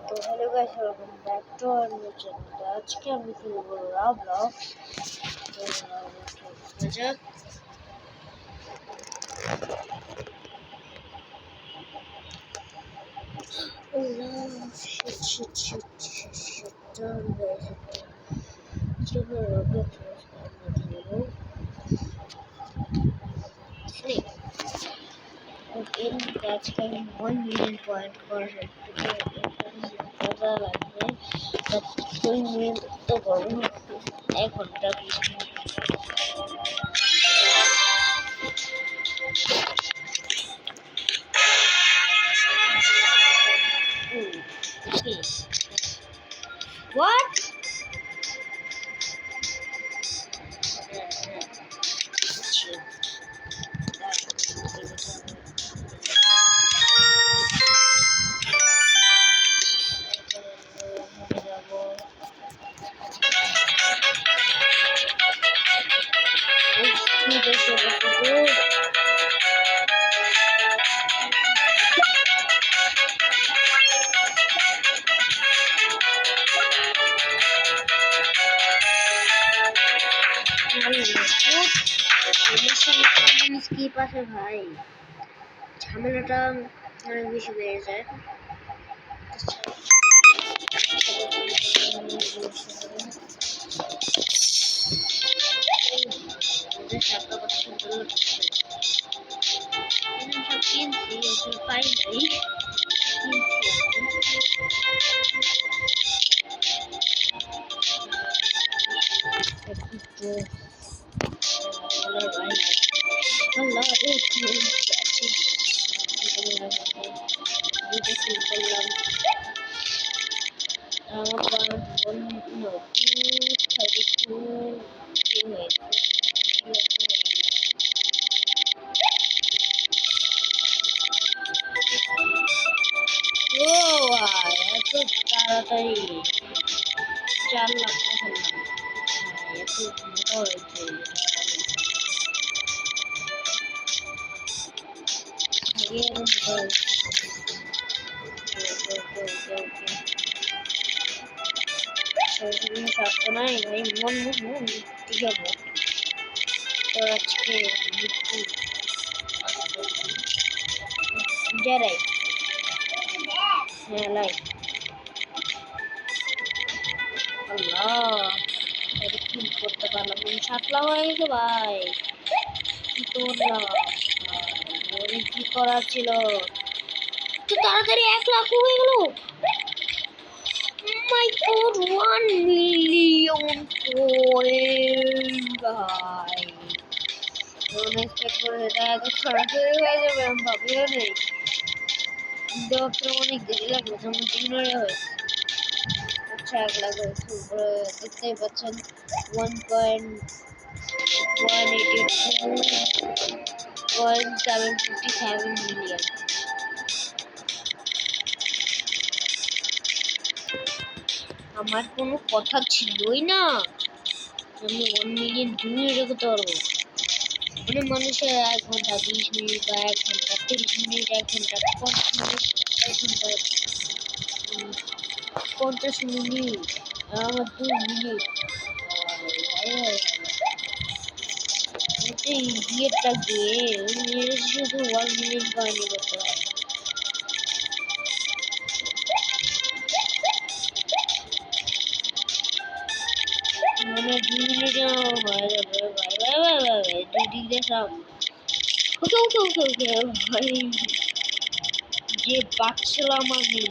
তো hello guys, welcome back to our new channel. আজকে আমি শুরু করবো রাবলক্স। তো যাক, আজকে আমি 1 মিলিয়ন পয়েন্ট করার মজা লাগবে। 2 মিলিয়ন তো করবো 1 ঘন্টা। What? স্কিপ আছে ভাই, ঝামেলাটা অনেক বেশি বেড়ে যায়। তাড়াতাড়ি 4 লাখ এত মোটা হয়েছে। নাই ভাই, মন ঠিক আছে। তো আজকে যারাই লাই আল্লাহ কি করতে পারলাম, 7 লাখ হয়ে গেছে ভাই। কি করলাম, কি করার ছিল? তো তাড়াতাড়ি 1 লাখ হয়ে গেল। মাই গড, 1 মিলিয়ন ভাই। এক্সপেক্ট করে এটা এত সরাসরি হয়ে যাবে আমি ভাবিও নেই। দেখতে অনেক দেরি লাগলো, যেমন 3 মিনিট হয়েছে। আচ্ছা 1 লাখ হয়েছে, দেখতেই পাচ্ছেন 1.757 মিলিয়ন। আমার কোনো কথা ছিলই না, আমি 1 মিলিয়ন 2 মিনিটে করতে পারবো। মানে মানুষের 1 ঘন্টা 20 মিনিট বা 1 ঘন্টা 30 মিনিট, 1 ঘন্টা 50 মিনিট, 1 ঘন্টা 50 মিনিট, আমার 2 মিনিট। এই বিয়েটা গিয়ে শুধু 1 মিলিয়ন কয়েনি করতে হয়। মানে 2 মিনিটে হয়ে যাবে ভাই। ভাই 2 ডিগ্রি সব ওকে ভাই, যে বাচ্চালাম আমি।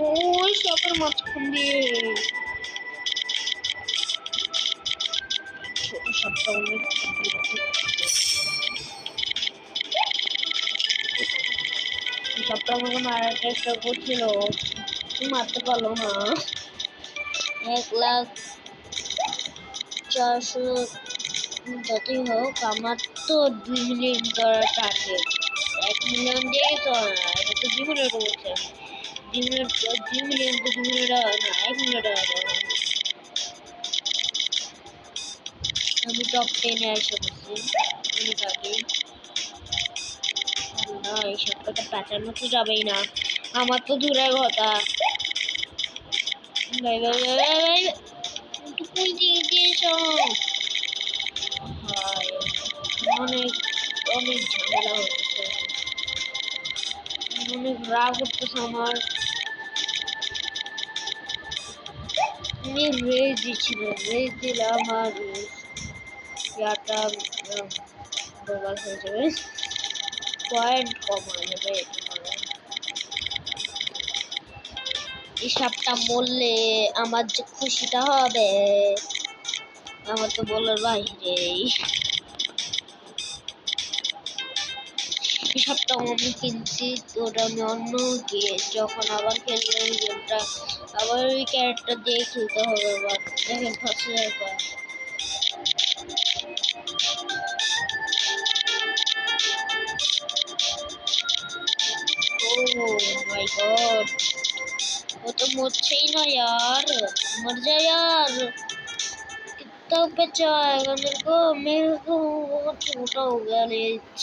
ওই সবের মাঝখান দিয়ে সবটা অনেক সবটা আমাকে মারার চেষ্টা করছিল, মারতে পারলো না। 1,04,000 যতই হোক, আমার তো 2 মিলিয়ন করার টার্গেট। 1 মিলিয়ন দিয়ে তো না, এটা তো 2 মিনিট বলছে। 2 মিলিয়ন তো 2 মিনিট না, 1 মিনিট। আমি টপ 10 এ এসে বসছি অনেক আগেই। এই সাপটাকে প্যাঁচানো তো যাবেই না, আমার তো দূরের কথা। ভাই ভাই ভাই ভাই ভাই, তুই কোন দিক দিয়ে সব? ভাই অনেক অনেক ঝামেলা হচ্ছে, অনেক রাগ উঠতেছে আমার। আমি রেজ দিচ্ছিলাম, রেজ দিলাম আর ইয়াটা বরবাদ হয়ে যাবে, পয়েন্ট কম হয়ে যাবে। এই সাপটা মরলে আমার যে খুশিটা হবে আমার তো বলার বাইরে। এই সাপটা আমি কিনছি তো ওটা আমি অন্য যখন আবার খেলবো ওই গেমটা আবার ওই ক্যারেক্টার দিয়ে খেলতে হবে। আবার দেখেন ফার্স্ট পর ओह माय गॉड, वो तो मुझसे ही ना यार, मर जा यार। कितना बचा आएगा मेरे को बहुत छोटा हो गया लेज।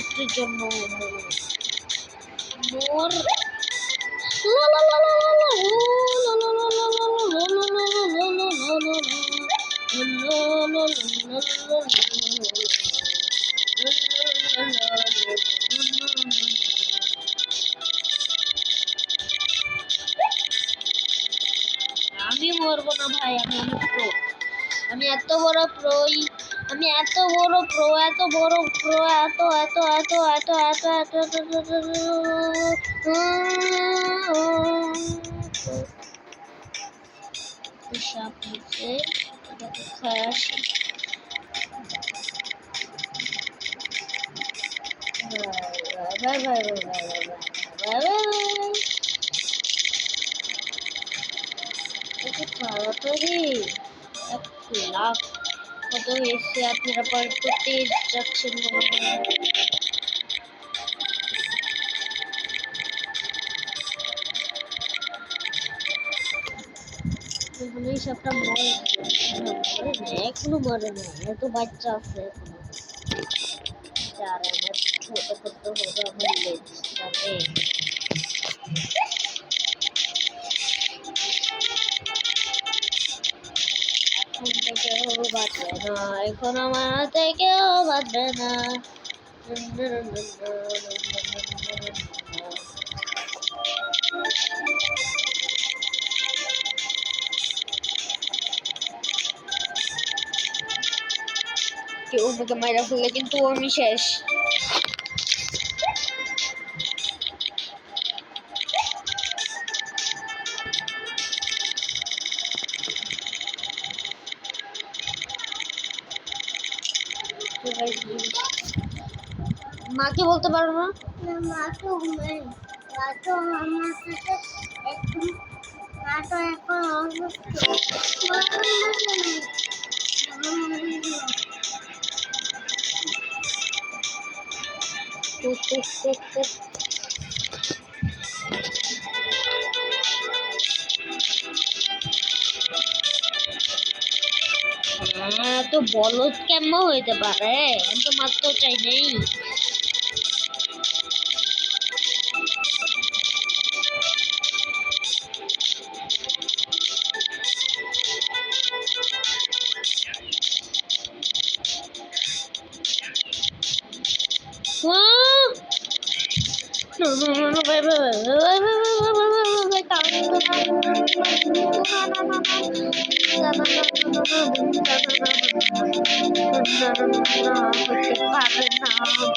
একটু জন্য মোর লা লা লা লা লা লা লা লা লা লা লা আমি মরবো না ভাই, আমি প্রো, আমি এত বড় প্রোই, আমি এত বড় প্রো, এত বড় প্রো, এত এত এত এত এত এত সাপ নিচে এটাকে খায় আসি। ভাই ভাই ভাই ভাই ভাই ভাই তাড়াতাড়ি 1 লাখ কত হয়েছে, আপনারা পয়েন্ট করতে যাচ্ছেন মনে হয়। এই সাপটা মরে এখনো মরে না, এত বাচ্চা আছে এখনো। আর আমার ছোট করতে হবে আমার লেজটাকে। এখন থেকেও বাঁচবে না, এখন আমার থেকেও বাঁচবে না। কেউ আমাকে মাইরা ফেললে কিন্তু আমি শেষ। মাকে বলতে পারো না? মা তো ঘুমায়, মা তো আমার সাথে একটু, মা তো এখন অসুস্থ। হ্যাঁ তো বলদ কেমন হইতে পারে, আমি তো মারতেও চাই নাই।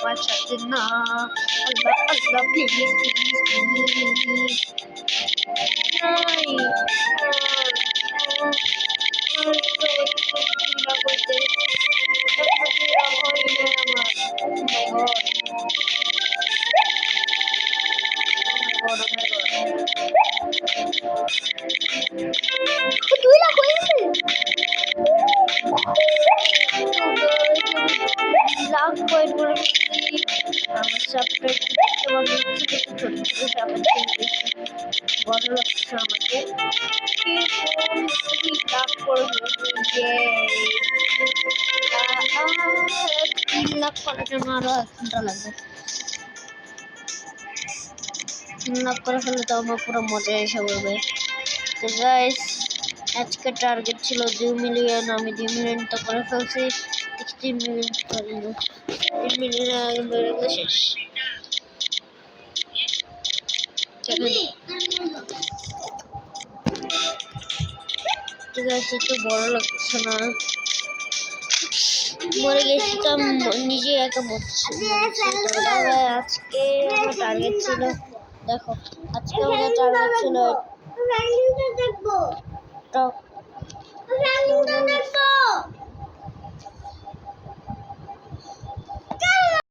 বাঁচাতে না, আল্লাহ আল্লাহ প্লিজ প্লিজ প্লিজ নাই। বড় লাগছে আমাকে। আনলক করার জন্য আরো 1 ঘন্টা লাগবে। আনলক করে ফেললে তো আমার পুরো মজা এসে পড়বে। তো গাইস আজকে টার্গেট ছিল 2 মিলিয়ন, আমি 2 মিলিয়ন তো করে ফেলছি। 16 মিলিয়ন করিনি, 3 মিলিয়ন আগে বেড়ে গেলে শেষ। ঠিক আছে, একটু বড় লাগছে না, মরে গেছি তো নিজে একা মরছি। তবে আজকে আমার টার্গেট ছিল, দেখো আজকে আমাদের টার্গেট ছিল টপ